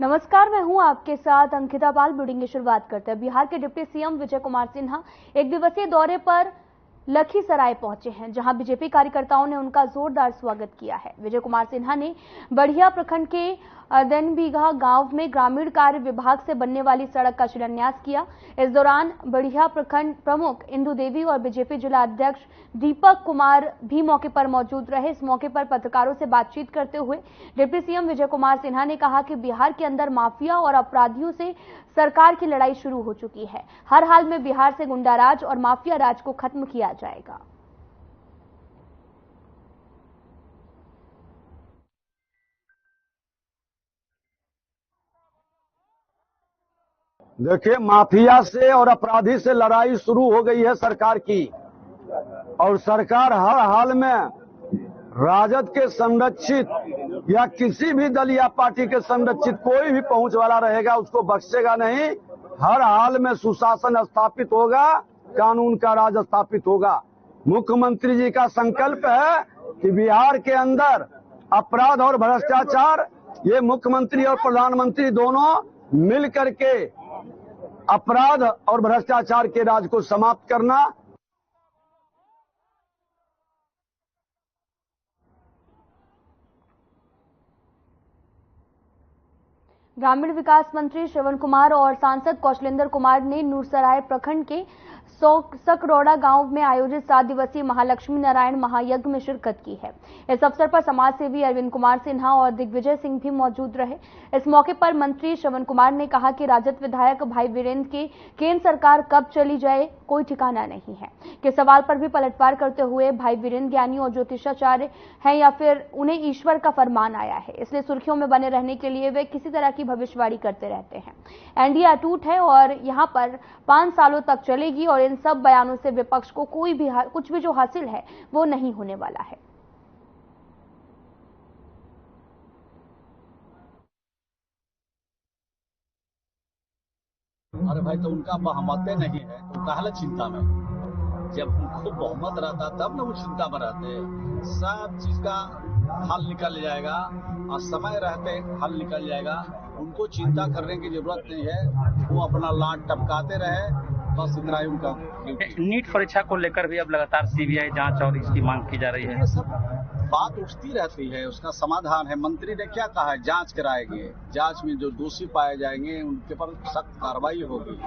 नमस्कार, मैं हूं आपके साथ अंकिता पाल। बुलेटिन की शुरुआत करते हैं। बिहार के डिप्टी सीएम विजय कुमार सिन्हा एक दिवसीय दौरे पर लखीसराय पहुंचे हैं, जहां बीजेपी कार्यकर्ताओं ने उनका जोरदार स्वागत किया है। विजय कुमार सिन्हा ने बढ़िया प्रखंड के दनबीघा गांव में ग्रामीण कार्य विभाग से बनने वाली सड़क का शिलान्यास किया। इस दौरान बढ़िया प्रखंड प्रमुख इंदु देवी और बीजेपी जिला अध्यक्ष दीपक कुमार भी मौके पर मौजूद रहे। इस मौके पर पत्रकारों से बातचीत करते हुए डिप्टी सीएम विजय कुमार सिन्हा ने कहा कि बिहार के अंदर माफिया और अपराधियों से सरकार की लड़ाई शुरू हो चुकी है। हर हाल में बिहार से गुंडाराज और माफिया राज को खत्म किया जाएगा। देखिए, माफिया से और अपराधी से लड़ाई शुरू हो गई है सरकार की, और सरकार हर हाल में राजद के संरक्षित या किसी भी दल या पार्टी के संरक्षित कोई भी पहुंच वाला रहेगा उसको बख्शेगा नहीं। हर हाल में सुशासन स्थापित होगा, कानून का राज स्थापित होगा। मुख्यमंत्री जी का संकल्प है कि बिहार के अंदर अपराध और भ्रष्टाचार, ये मुख्यमंत्री और प्रधानमंत्री दोनों मिल करके अपराध और भ्रष्टाचार के राज को समाप्त करना। ग्रामीण विकास मंत्री श्रवण कुमार और सांसद कौशलेंद्र कुमार ने नूरसराय प्रखंड के सकरौड़ा गांव में आयोजित 7 दिवसीय महालक्ष्मी नारायण महायज्ञ में शिरकत की है। इस अवसर पर समाज सेवी अरविंद कुमार सिन्हा और दिग्विजय सिंह भी मौजूद रहे। इस मौके पर मंत्री श्रवण कुमार ने कहा कि राजद विधायक भाई वीरेंद्र के केंद्र सरकार कब चली जाए कोई ठिकाना नहीं है के सवाल पर भी पलटवार करते हुए भाई वीरेंद्र ज्ञानी और ज्योतिषाचार्य हैं या फिर उन्हें ईश्वर का फरमान आया है, इसलिए सुर्खियों में बने रहने के लिए वे किसी तरह की भविष्यवाणी करते रहते हैं। एनडीए अटूट है और यहां पर 5 सालों तक चलेगी और इन सब बयानों से विपक्ष को कुछ भी जो हासिल है वो नहीं होने वाला है। अरे भाई, तो उनका बहुमत नहीं है तो काहे चिंता में? जब उनको बहुमत रहता तब ना वो चिंता में रहते। सब चीज का हल निकल जाएगा और समय रहते हल निकल जाएगा। उनको चिंता करने की जरूरत नहीं है, वो अपना लाट टपकाते रहे, बस इतना ही उनका। नीट परीक्षा को लेकर भी अब लगातार सीबीआई जांच और इसकी मांग की जा रही है। ये सब बात उठती रहती है, उसका समाधान है। मंत्री ने क्या कहा है? जांच कराएंगे, जांच में जो दोषी पाए जाएंगे उनके पर सख्त कार्रवाई होगी।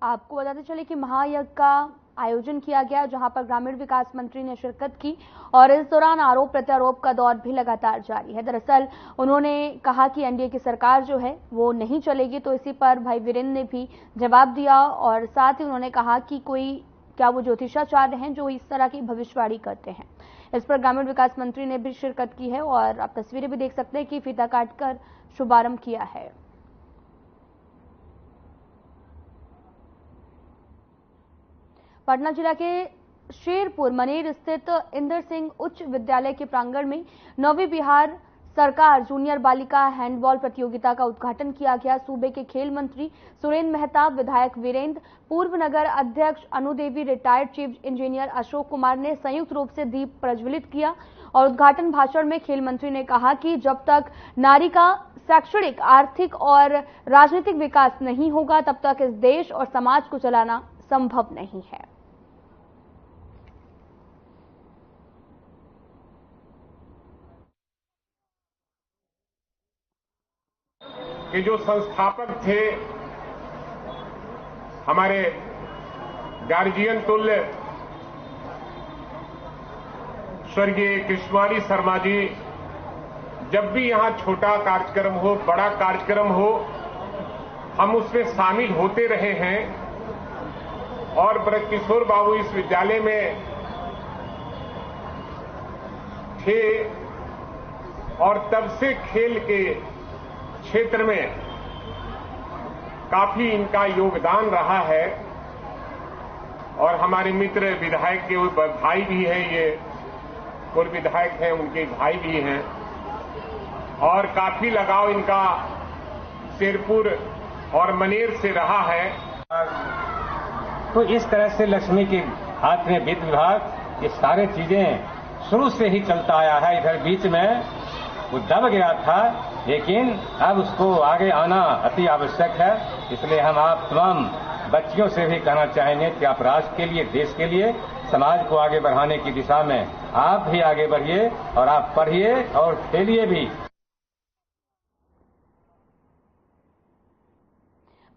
आपको बताते चले कि महायज्ञ का आयोजन किया गया, जहां पर ग्रामीण विकास मंत्री ने शिरकत की और इस दौरान आरोप प्रत्यारोप का दौर भी लगातार जारी है। दरअसल उन्होंने कहा कि एनडीए की सरकार जो है वो नहीं चलेगी, तो इसी पर भाई वीरेंद्र ने भी जवाब दिया और साथ ही उन्होंने कहा कि क्या वो ज्योतिषाचार्य हैं जो इस तरह की भविष्यवाणी करते हैं। इस पर ग्रामीण विकास मंत्री ने भी शिरकत की है और आप तस्वीरें भी देख सकते हैं कि फीता काटकर शुभारंभ किया है। पटना जिला के शेरपुर मनेर स्थित इंदर सिंह उच्च विद्यालय के प्रांगण में 9वीं बिहार सरकार जूनियर बालिका हैंडबॉल प्रतियोगिता का उद्घाटन किया गया। सूबे के खेल मंत्री सुरेंद्र मेहता, विधायक वीरेंद्र, पूर्व नगर अध्यक्ष Anudevi, retired chief engineer Ashok Kumar ने संयुक्त रूप से दीप प्रज्वलित किया और उद्घाटन भाषण में खेल मंत्री ने कहा कि जब तक नारी का शैक्षणिक, आर्थिक और राजनीतिक विकास नहीं होगा तब तक इस देश और समाज को चलाना संभव नहीं है। कि जो संस्थापक थे हमारे गार्जियन तुल्य स्वर्गीय कृष्णवाणी शर्मा जी, जब भी यहां छोटा कार्यक्रम हो, बड़ा कार्यक्रम हो, हम उसमें शामिल होते रहे हैं और ब्रजकिशोर बाबू इस विद्यालय में थे और तब से खेल के क्षेत्र में काफी इनका योगदान रहा है। और हमारे मित्र विधायक के भाई भी हैं, ये पूर्व विधायक हैं, उनके भाई भी हैं और काफी लगाव इनका शेरपुर और मनेर से रहा है। तो इस तरह से लक्ष्मी के हाथ में वित्त विभाग ये सारे चीजें शुरू से ही चलता आया है। इधर बीच में वो दब गया था, लेकिन अब उसको आगे आना अति आवश्यक है। इसलिए हम आप तमाम बच्चियों से भी कहना चाहेंगे कि आप राष्ट्र के लिए, देश के लिए, समाज को आगे बढ़ाने की दिशा में आप भी आगे बढ़िए और आप पढ़िए और खेलिए भी।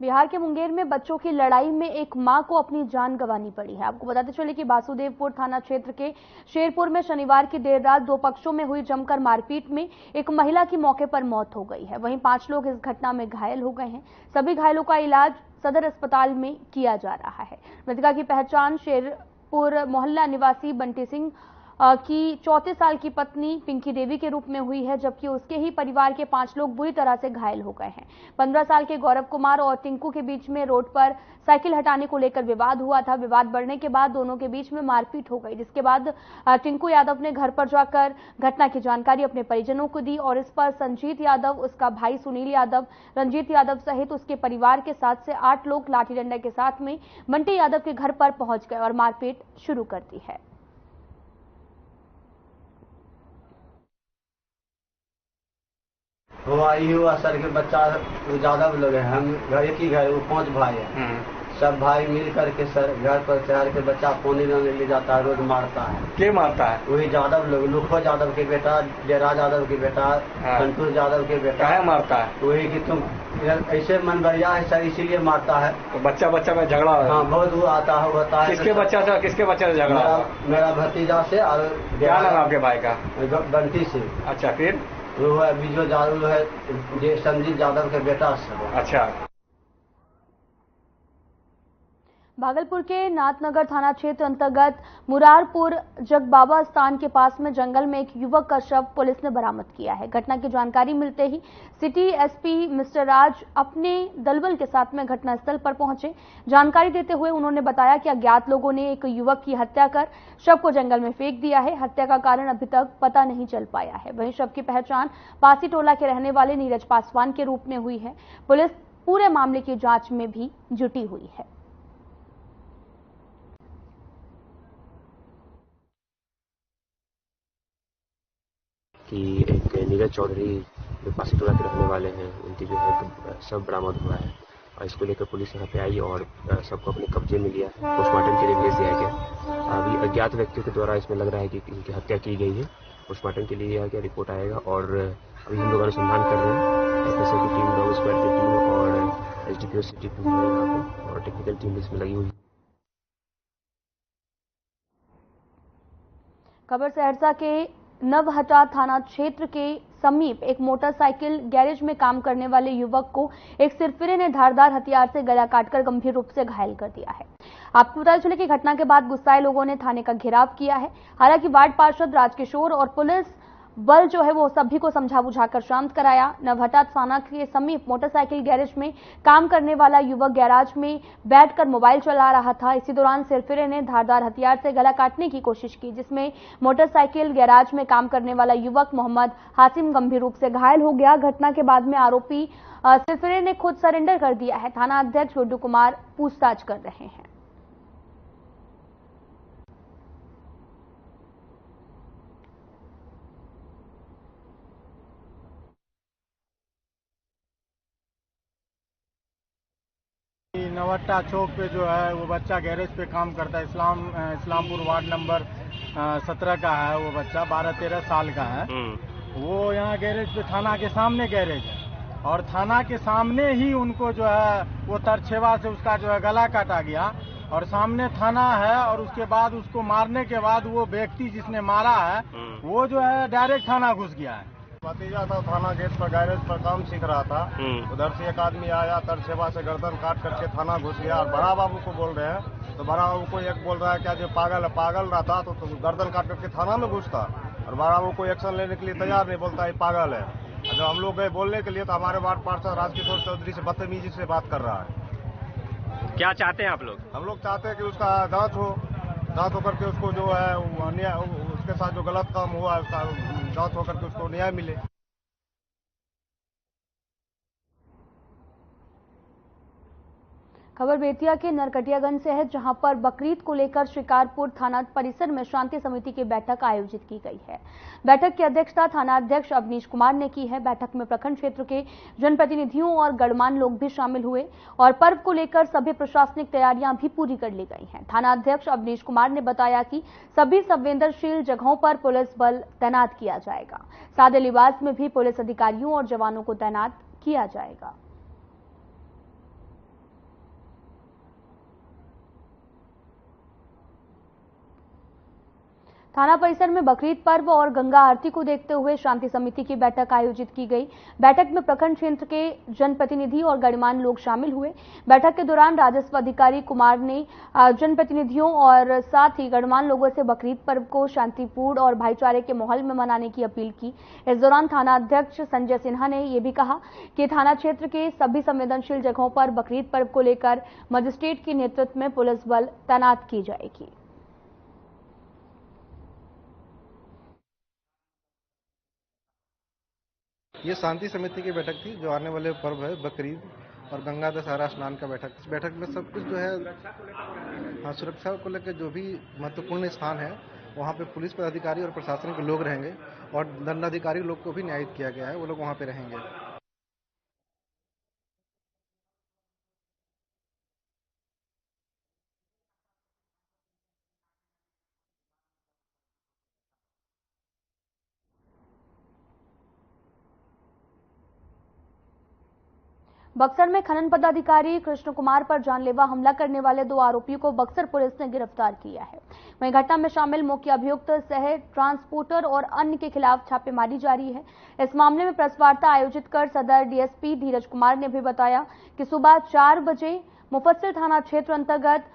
बिहार के मुंगेर में बच्चों की लड़ाई में एक मां को अपनी जान गंवानी पड़ी है। आपको बताते चले कि वासुदेवपुर थाना क्षेत्र के शेरपुर में शनिवार की देर रात दो पक्षों में हुई जमकर मारपीट में एक महिला की मौके पर मौत हो गई है। वहीं 5 लोग इस घटना में घायल हो गए हैं। सभी घायलों का इलाज सदर अस्पताल में किया जा रहा है। मृतका की पहचान शेरपुर मोहल्ला निवासी बंटी सिंह की 34 साल की पत्नी पिंकी देवी के रूप में हुई है, जबकि उसके ही परिवार के 5 लोग बुरी तरह से घायल हो गए हैं। 15 साल के गौरव कुमार और टिंकू के बीच में रोड पर साइकिल हटाने को लेकर विवाद हुआ था। विवाद बढ़ने के बाद दोनों के बीच में मारपीट हो गई, जिसके बाद टिंकू यादव ने घर पर जाकर घटना की जानकारी अपने परिजनों को दी और इस पर संजीत यादव, उसका भाई सुनील यादव, रंजीत यादव सहित उसके परिवार के 7 से 8 लोग लाठी डंडा के साथ में बंटी यादव के घर पर पहुंच गए और मारपीट शुरू कर दी है। हुआ सर के बच्चा ज्यादा लोग हैं, हम घर एक ही घर, वो 5 भाई है। सब भाई मिल करके सर घर पर चढ़ के बच्चा पानी लाने ले जाता है, रोज मारता है। क्या मारता है? वही यादव लोग, लुखो यादव के बेटा, डेरा यादव के बेटा, संतोष यादव के बेटा। क्या मारता है? वही कि तुम ऐसे मन बढ़िया है सर, इसीलिए मारता है। तो बच्चा में झगड़ा है? हाँ, बहुत वो आता है, होता है। किसके बच्चा से झगड़ा? मेरा भतीजा से। और क्या नाम आपके भाई का? बंटी सिंह। अच्छा, फिर वो है विजय यादव है, संजीत यादव के बेटा से। अच्छा। भागलपुर के नाथनगर थाना क्षेत्र अंतर्गत मुरारपुर जगबाबा स्थान के पास में जंगल में एक युवक का शव पुलिस ने बरामद किया है। घटना की जानकारी मिलते ही सिटी एसपी मिस्टर राज अपने दलबल के साथ में घटनास्थल पर पहुंचे। जानकारी देते हुए उन्होंने बताया कि अज्ञात लोगों ने एक युवक की हत्या कर शव को जंगल में फेंक दिया है। हत्या का कारण अभी तक पता नहीं चल पाया है। वहीं शव की पहचान पासी टोला के रहने वाले नीरज पासवान के रूप में हुई है। पुलिस पूरे मामले की जांच में भी जुटी हुई है। कि एक नीरज चौधरी जो पासीटोला के रहने वाले हैं, उनकी जो है सब बरामद हुआ है और इसको लेकर पुलिस यहाँ पे आई और सबको अपने कब्जे में लिया है। पोस्टमार्टम के लिए भेज दिया गया। अभी अज्ञात व्यक्तियों के द्वारा इसमें लग रहा है कि इनकी हत्या की गई है। पोस्टमार्टम के लिए आगे रिपोर्ट आएगा और अभी हम लोग अनुसंधान कर रहे हैं। एफएसएल की टीम, डॉग स्क्वाड की टीम और एसडीपीओ सिटी टीम यहाँ पे और टेक्निकल टीम इसमें लगी हुई है। खबर सहरसा के नवहटा थाना क्षेत्र के समीप एक मोटरसाइकिल गैरेज में काम करने वाले युवक को एक सिरफिरे ने धारदार हथियार से गला काटकर गंभीर रूप से घायल कर दिया है। आपको बता चले कि घटना के बाद गुस्साए लोगों ने थाने का घेराव किया है। हालांकि वार्ड पार्षद राजकिशोर और पुलिस बल जो है वो सभी को समझा बुझाकर शांत कराया। नवहटा थाना के समीप मोटरसाइकिल गैरेज में काम करने वाला युवक गैराज में बैठकर मोबाइल चला रहा था। इसी दौरान सिरफिरे ने धारदार हथियार से गला काटने की कोशिश की, जिसमें मोटरसाइकिल गैराज में काम करने वाला युवक मोहम्मद हासिम गंभीर रूप से घायल हो गया। घटना के बाद में आरोपी सिरफिरे ने खुद सरेंडर कर दिया है। थाना अध्यक्ष गुड्डू कुमार पूछताछ कर रहे हैं। नवट्टा चौक पे जो है वो बच्चा गैरेज पे काम करता है। इस्लामपुर वार्ड नंबर 17 का है वो बच्चा, 12-13 साल का है। वो यहाँ गैरेज पे, थाना के सामने गैरेज है और थाना के सामने ही उनको जो है वो तरछेवा से उसका जो है गला काटा गया और सामने थाना है। और उसके बाद उसको मारने के बाद वो व्यक्ति जिसने मारा है वो जो है डायरेक्ट थाना घुस गया है। भतीजा था, थाना गेट पर गैरेज पर काम सीख रहा था। उधर से एक आदमी आया, तरछेवा से गर्दन काट करके थाना घुस गया और बड़ा बाबू को बोल रहे हैं। तो बड़ा बाबू को एक बोल रहा है क्या जो पागल है, पागल रहा था तो गर्दन काट करके थाना में घुसता और बड़ा बाबू को एक्शन लेने के लिए तैयार नहीं, बोलता है पागल है। जब हम लोग गए बोलने के लिए तो हमारे वार्ड पार्षद राजकिशोर चौधरी से बदतमीजी से बात कर रहा है। क्या चाहते हैं आप लोग? हम लोग चाहते हैं कि उसका जांच हो होकर के उसको जो है उसके साथ जो गलत काम हुआ है उसका जांच होकर के उसको न्याय मिले। खबर बेतिया के नरकटियागंज से है, जहां पर बकरीद को लेकर शिकारपुर थाना परिसर में शांति समिति की बैठक आयोजित की गई है। बैठक की अध्यक्षता थाना अध्यक्ष अवनीश कुमार ने की है। बैठक में प्रखंड क्षेत्र के जनप्रतिनिधियों और गणमान्य लोग भी शामिल हुए और पर्व को लेकर सभी प्रशासनिक तैयारियां भी पूरी कर ली गई हैं। थाना अध्यक्ष अवनीश कुमार ने बताया कि सभी संवेदनशील जगहों पर पुलिस बल तैनात किया जाएगा। सादे लिबास में भी पुलिस अधिकारियों और जवानों को तैनात किया जाएगा। थाना परिसर में बकरीद पर्व और गंगा आरती को देखते हुए शांति समिति की बैठक आयोजित की गई। बैठक में प्रखंड क्षेत्र के जनप्रतिनिधि और गणमान्य लोग शामिल हुए। बैठक के दौरान राजस्व अधिकारी कुमार ने जनप्रतिनिधियों और साथ ही गणमान्य लोगों से बकरीद पर्व को शांतिपूर्ण और भाईचारे के माहौल में मनाने की अपील की। इस दौरान थाना अध्यक्ष संजय सिन्हा ने यह भी कहा कि थाना क्षेत्र के सभी संवेदनशील जगहों पर बकरीद पर्व को लेकर मजिस्ट्रेट के नेतृत्व में पुलिस बल तैनात की जाएगी। ये शांति समिति की बैठक थी जो आने वाले पर्व है बकरीद और गंगा दशहरा स्नान का बैठक। इस बैठक में सब कुछ जो है सुरक्षा को लेकर जो भी महत्वपूर्ण स्थान है वहाँ पे पुलिस पदाधिकारी और प्रशासन के लोग रहेंगे और दंडाधिकारी लोग को भी न्यायित किया गया है, वो लोग वहाँ पे रहेंगे। बक्सर में खनन पदाधिकारी कृष्ण कुमार पर जानलेवा हमला करने वाले 2 आरोपियों को बक्सर पुलिस ने गिरफ्तार किया है। वहीं घटना में शामिल मुख्य अभियुक्त सह ट्रांसपोर्टर और अन्य के खिलाफ छापेमारी जारी है। इस मामले में प्रेस वार्ता आयोजित कर सदर डीएसपी धीरज कुमार ने भी बताया कि सुबह 4 बजे मुफस्सिल थाना क्षेत्र अंतर्गत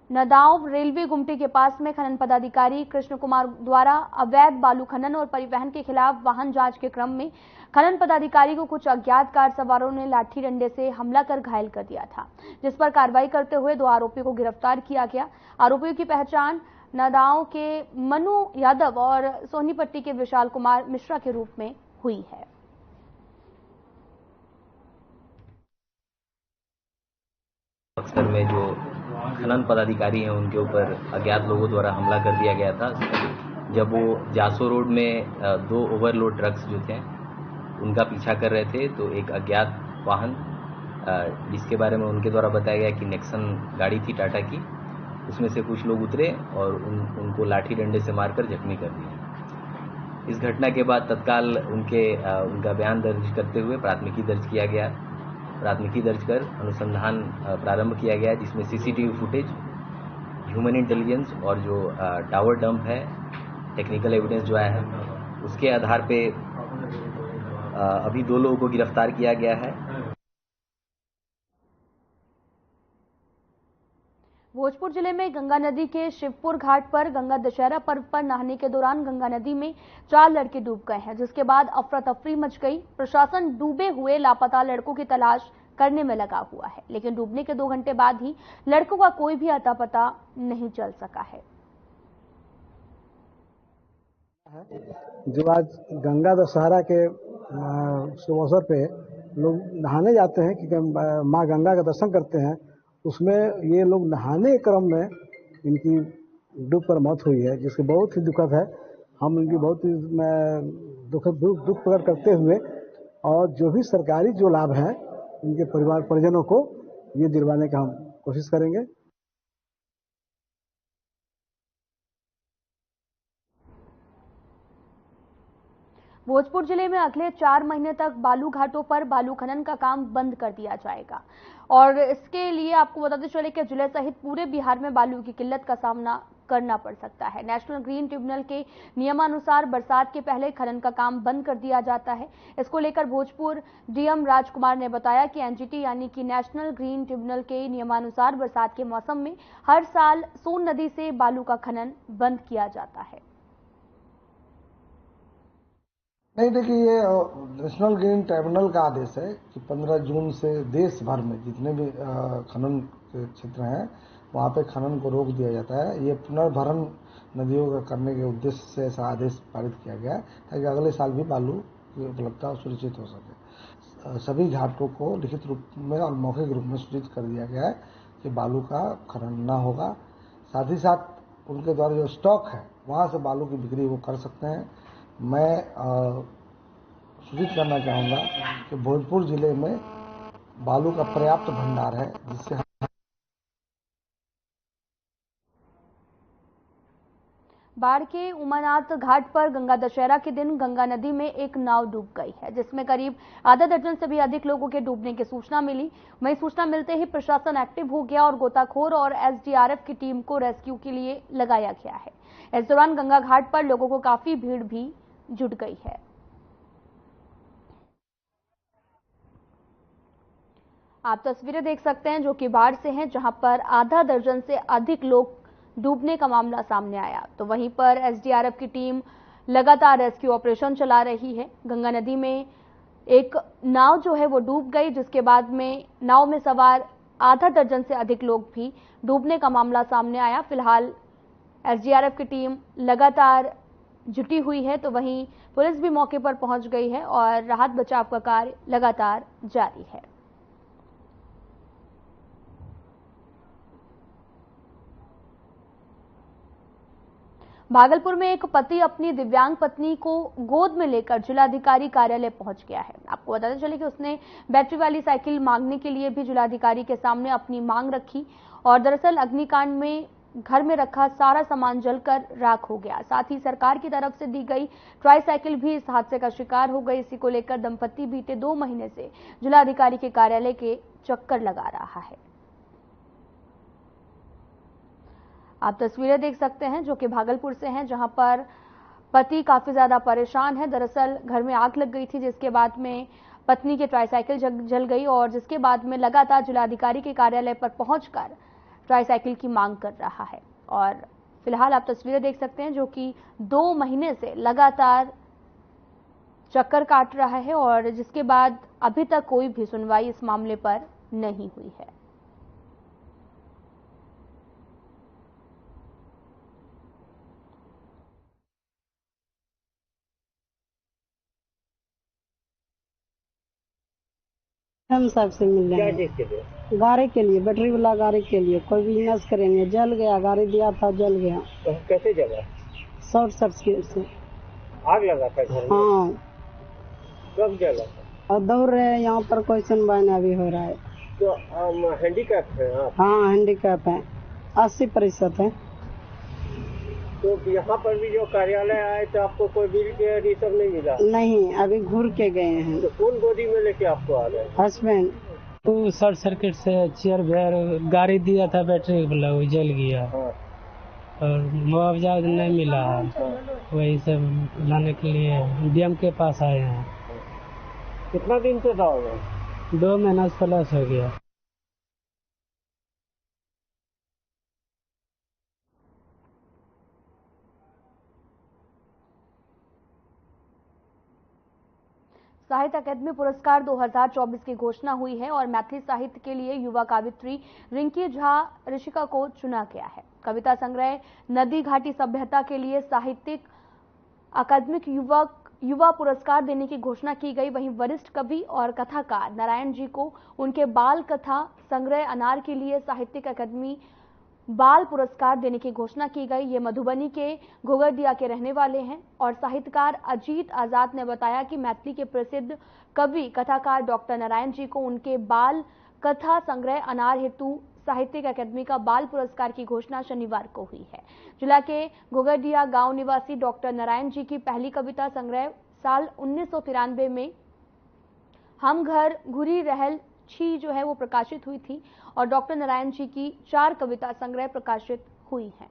नदाव रेलवे गुमटी के पास में खनन पदाधिकारी कृष्ण कुमार द्वारा अवैध बालू खनन और परिवहन के खिलाफ वाहन जांच के क्रम में खनन पदाधिकारी को कुछ अज्ञात कार सवारों ने लाठी डंडे से हमला कर घायल कर दिया था, जिस पर कार्रवाई करते हुए 2 आरोपियों को गिरफ्तार किया गया। आरोपियों की पहचान नदाव के मनु यादव और सोनीपट्टी के विशाल कुमार मिश्रा के रूप में हुई है। बक्सर में जो खनन पदाधिकारी हैं उनके ऊपर अज्ञात लोगों द्वारा हमला कर दिया गया था। जब वो जासो रोड में 2 ओवरलोड ट्रक्स जो थे उनका पीछा कर रहे थे तो एक अज्ञात वाहन जिसके बारे में उनके द्वारा बताया गया कि नेक्सन गाड़ी थी टाटा की, उसमें से कुछ लोग उतरे और उनको लाठी डंडे से मारकर जख्मी कर दिया। इस घटना के बाद तत्काल उनका बयान दर्ज करते हुए प्राथमिकी दर्ज किया गया। प्राथमिकी दर्ज कर अनुसंधान प्रारंभ किया गया, जिसमें सीसीटीवी फुटेज, ह्यूमन इंटेलिजेंस और जो टावर डंप है, टेक्निकल एविडेंस जो आया है उसके आधार पे अभी 2 लोगों को गिरफ्तार किया गया है। भोजपुर जिले में गंगा नदी के शिवपुर घाट पर गंगा दशहरा पर्व पर नहाने के दौरान गंगा नदी में 4 लड़के डूब गए हैं, जिसके बाद अफरा तफरी मच गई। प्रशासन डूबे हुए लापता लड़कों की तलाश करने में लगा हुआ है, लेकिन डूबने के 2 घंटे बाद ही लड़कों का कोई भी अता पता नहीं चल सका है। जो आज गंगा दशहरा के शुभ अवसर पे लोग नहाने जाते हैं कि माँ गंगा का दर्शन करते हैं, उसमें ये लोग नहाने के क्रम में इनकी डूब कर मौत हुई है, जिसकी बहुत ही दुखद है। हम इनकी बहुत ही दुख प्रकट करते हुए और जो भी सरकारी जो लाभ है इनके परिवार परिजनों को ये दिलवाने का हम कोशिश करेंगे। भोजपुर जिले में अगले 4 महीने तक बालू घाटों पर बालू खनन का काम बंद कर दिया जाएगा और इसके लिए आपको बताते चले कि जिले सहित पूरे बिहार में बालू की किल्लत का सामना करना पड़ सकता है। नेशनल ग्रीन ट्रिब्यूनल के नियमानुसार बरसात के पहले खनन का काम बंद कर दिया जाता है। इसको लेकर भोजपुर डीएम राजकुमार ने बताया कि एनजीटी यानी कि नेशनल ग्रीन ट्रिब्यूनल के नियमानुसार बरसात के मौसम में हर साल सोन नदी से बालू का खनन बंद किया जाता है। नहीं, देखिए ये नेशनल ग्रीन ट्रिब्यूनल का आदेश है कि 15 जून से देश भर में जितने भी खनन के क्षेत्र हैं वहाँ पे खनन को रोक दिया जाता है। ये पुनर्भरण नदियों का करने के उद्देश्य से ऐसा आदेश पारित किया गया है ताकि अगले साल भी बालू की उपलब्धता सुनिश्चित हो सके। सभी घाटों को लिखित रूप में और मौखिक रूप में सूचित कर दिया गया है कि बालू का खनन न होगा। साथ ही साथ उनके द्वारा जो स्टॉक है वहाँ से बालू की बिक्री वो कर सकते हैं। मैं सूचित करना चाहूँगा कि भोजपुर जिले में बालू का पर्याप्त भंडार है, जिससे बाढ़ के उमानाथ घाट पर गंगा दशहरा के दिन गंगा नदी में एक नाव डूब गई है, जिसमें करीब आधा दर्जन से भी अधिक लोगों के डूबने की सूचना मिली। वहीं सूचना मिलते ही प्रशासन एक्टिव हो गया और गोताखोर और एसडीआरएफ की टीम को रेस्क्यू के लिए लगाया गया है। इस दौरान गंगा घाट पर लोगों को काफी भीड़ भी जुट गई है। आप तस्वीरें देख सकते हैं जो कि बाढ़ से हैं, जहां पर आधा दर्जन से अधिक लोग डूबने का मामला सामने आया। तो वहीं पर एसडीआरएफ की टीम लगातार रेस्क्यू ऑपरेशन चला रही है। गंगा नदी में एक नाव जो है वो डूब गई, जिसके बाद में नाव में सवार आधा दर्जन से अधिक लोग भी डूबने का मामला सामने आया। फिलहाल एसडीआरएफ की टीम लगातार जुटी हुई है, तो वहीं पुलिस भी मौके पर पहुंच गई है और राहत बचाव का कार्य लगातार जारी है। भागलपुर में एक पति अपनी दिव्यांग पत्नी को गोद में लेकर जिलाधिकारी कार्यालय पहुंच गया है। आपको बताते चले कि उसने बैटरी वाली साइकिल मांगने के लिए भी जिलाधिकारी के सामने अपनी मांग रखी और दरअसल अग्निकांड में घर में रखा सारा सामान जलकर राख हो गया। साथ ही सरकार की तरफ से दी गई ट्राईसाइकिल भी इस हादसे का शिकार हो गई। इसी को लेकर दंपत्ति बीते 2 महीने से जिलाधिकारी के कार्यालय के चक्कर लगा रहा है। आप तस्वीरें देख सकते हैं जो कि भागलपुर से हैं, जहां पर पति काफी ज्यादा परेशान है। दरअसल घर में आग लग गई थी, जिसके बाद में पत्नी की ट्राईसाइकिल जल गई और जिसके बाद में लगातार जिलाधिकारी के कार्यालय पर पहुंचकर ट्राईसाइकिल की मांग कर रहा है। और फिलहाल आप तस्वीरें देख सकते हैं जो कि 2 महीने से लगातार चक्कर काट रहा है और जिसके बाद अभी तक कोई भी सुनवाई इस मामले पर नहीं हुई है। हम सबसे मिल रहे हैं गाड़ी के लिए, बैटरी वाला गाड़ी के लिए कोई बिजनेस करेंगे। जल गया, गाड़ी दिया था जल गया। तो कैसे जला? शॉर्ट सर्किट से आग लगा था घर में? हाँ। कब जला? और दौड़ रहे हैं, यहाँ पर कोई सुनवाई अभी हो रहा है। तो हैंडीकैप है आप? हाँ हैंडीकैप है, 80% है। तो यहाँ पर भी जो कार्यालय आए तो आपको कोई व्हील चेयर ये सब नहीं मिला? नहीं, अभी घूर के गए हैं। तो कौन गोदी में लेके आपको आ गए? हस्बैंड। तो शॉर्ट सर्किट से चेयर वेयर गाड़ी दिया था बैटरी वाला, वो जल गया। हाँ। और मुआवजा नहीं मिला है। हाँ। वही सब लाने के लिए डीएम के पास आए हैं। कितना दिन से था? 2 महीना प्लस हो गया। साहित्य अकादमी पुरस्कार 2024 की घोषणा हुई है और मैथिली साहित्य के लिए युवा कवियत्री रिंकी झा ऋषिका को चुना गया है। कविता संग्रह नदी घाटी सभ्यता के लिए साहित्यिक अकादमिक युवा पुरस्कार देने की घोषणा की गई। वहीं वरिष्ठ कवि और कथाकार नारायण जी को उनके बाल कथा संग्रह अनार के लिए साहित्यिक अकादमी बाल पुरस्कार देने की घोषणा की गई। ये मधुबनी के घोगरदिया के रहने वाले हैं और साहित्यकार अजीत आजाद ने बताया कि मैथिली के प्रसिद्ध कवि कथाकार डॉक्टर नारायण जी को उनके बाल कथा संग्रह अनार हेतु साहित्यिक अकादमी का बाल पुरस्कार की घोषणा शनिवार को हुई है। जिला के घोगरदिया गांव निवासी डॉक्टर नारायण जी की पहली कविता संग्रह साल 1993 में हम घर घुरी रहल छी जो है वो प्रकाशित हुई थी और डॉक्टर नारायण जी की 4 कविता संग्रह प्रकाशित हुई हैं।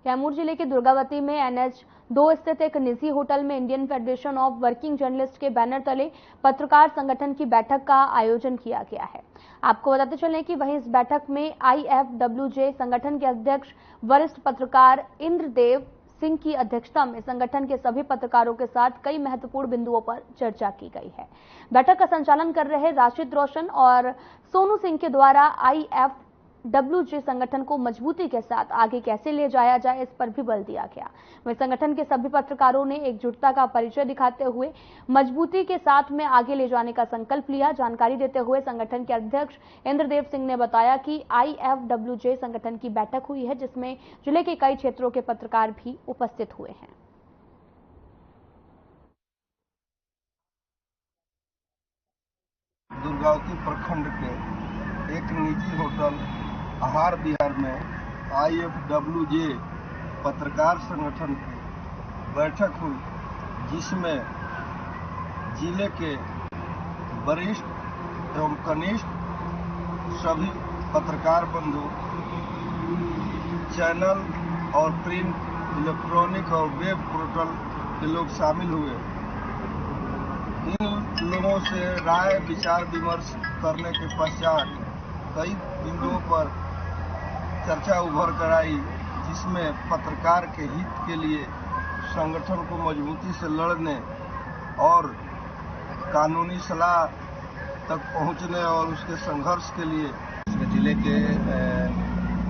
कैमूर जिले के दुर्गावती में NH2 स्थित एक निजी होटल में Indian federation of working journalist के बैनर तले पत्रकार संगठन की बैठक का आयोजन किया गया है। आपको बताते चलें कि वहीं इस बैठक में IFWJ संगठन के अध्यक्ष वरिष्ठ पत्रकार इंद्रदेव सिंह की अध्यक्षता में संगठन के सभी पत्रकारों के साथ कई महत्वपूर्ण बिंदुओं पर चर्चा की गई है। बैठक का संचालन कर रहे राशिद रोशन और सोनू सिंह के द्वारा IFWJ संगठन को मजबूती के साथ आगे कैसे ले जाया जाए, इस पर भी बल दिया गया। वहीं संगठन के सभी पत्रकारों ने एकजुटता का परिचय दिखाते हुए मजबूती के साथ में आगे ले जाने का संकल्प लिया। जानकारी देते हुए संगठन के अध्यक्ष इंद्रदेव सिंह ने बताया कि IFWJ संगठन की बैठक हुई है, जिसमें जिले के कई क्षेत्रों के पत्रकार भी उपस्थित हुए हैं। दुर्गावती प्रखंड के एक निजी होटल आहार विहार में IFWJ पत्रकार संगठन की बैठक हुई, जिसमें जिले के वरिष्ठ एवं कनिष्ठ सभी पत्रकार बंधु, चैनल और प्रिंट, इलेक्ट्रॉनिक और वेब पोर्टल के लोग शामिल हुए। इन लोगों से राय विचार विमर्श करने के पश्चात कई बिंदुओं पर चर्चा उभर कर आई, जिसमें पत्रकार के हित के लिए संगठन को मजबूती से लड़ने और कानूनी सलाह तक पहुंचने और उसके संघर्ष के लिए जिले के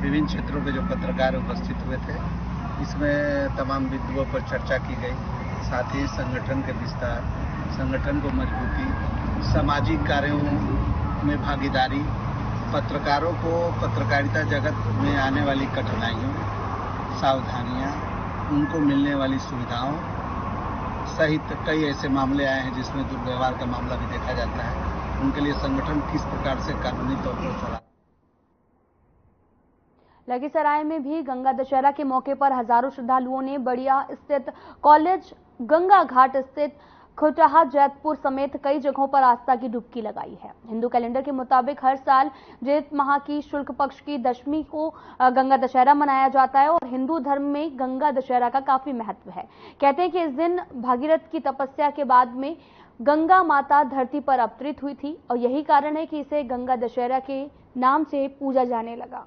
विभिन्न क्षेत्रों के जो पत्रकार उपस्थित हुए थे, इसमें तमाम बिंदुओं पर चर्चा की गई। साथ ही संगठन के विस्तार, संगठन को मजबूती, सामाजिक कार्यों में भागीदारी, पत्रकारों को पत्रकारिता जगत में आने वाली कठिनाइयों, सावधानियां, उनको मिलने वाली सुविधाओं सहित कई ऐसे मामले आए हैं जिसमें दुर्व्यवहार का मामला भी देखा जाता है। उनके लिए संगठन किस प्रकार से कानूनी तौर पर चला। लखीसराय में भी गंगा दशहरा के मौके पर हजारों श्रद्धालुओं ने बड़िया स्थित कॉलेज, गंगा घाट स्थित खुटहा, जैतपुर समेत कई जगहों पर आस्था की डुबकी लगाई है। हिंदू कैलेंडर के मुताबिक हर साल जेठ माह की शुक्ल पक्ष की दशमी को गंगा दशहरा मनाया जाता है और हिंदू धर्म में गंगा दशहरा का काफी महत्व है। कहते हैं कि इस दिन भागीरथ की तपस्या के बाद में गंगा माता धरती पर अवतरित हुई थी और यही कारण है कि इसे गंगा दशहरा के नाम से पूजा जाने लगा।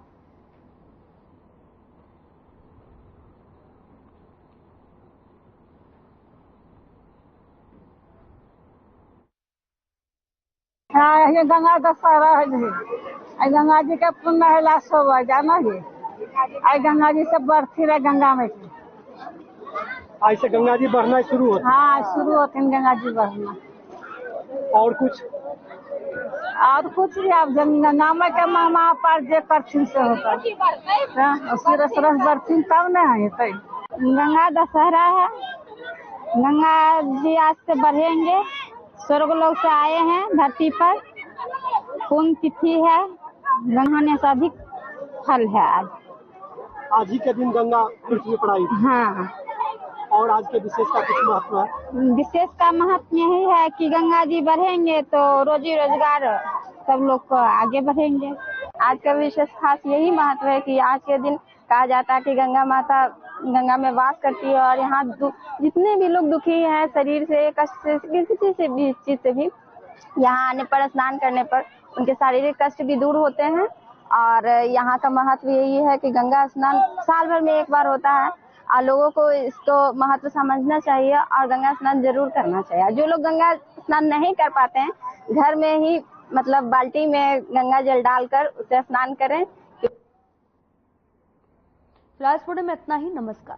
हाँ, ये गंगा दशहरा है जी। गंगा जी का पुण्य है, लाश हो जाना जी। गंगा जी से बढ़ती रहे गंगा में। ऐसे गंगा जी बढ़ना शुरू होता? हाँ, शुरू होते हैं गंगा जी बढ़ना। और कुछ भी आप गंगा में के मामा पर जे करथिन से होता है। सरस बढ़थिन तब न है। गंगा दशहरा है, गंगा जी आज से बढ़ेंगे, स्वर्ग लोक से आए हैं धरती पर, पुण्य तिथि है, नहाने से अधिक फल है। आज ही के दिन गंगा पृथ्वी पर आई। हाँ। और आज के विशेष का कुछ महत्व है? विशेष का महत्व यही है कि गंगा जी बढ़ेंगे तो रोजी रोजगार सब लोग को आगे बढ़ेंगे। आज का विशेष खास यही महत्व है कि आज के दिन कहा जाता है कि गंगा माता गंगा में वास करती है और यहाँ जितने भी लोग दुखी हैं शरीर से, कष्ट से, किसी से भी चीज से भी, यहाँ आने पर, स्नान करने पर उनके शारीरिक कष्ट भी दूर होते हैं। और यहाँ का महत्व यही है कि गंगा स्नान साल भर में एक बार होता है और लोगों को इसको महत्व समझना चाहिए और गंगा स्नान जरूर करना चाहिए। जो लोग गंगा स्नान नहीं कर पाते हैं, घर में ही मतलब बाल्टी में गंगा जल डालकर उसे स्नान करें। फिलहाल इस वीडियो में इतना ही। नमस्कार।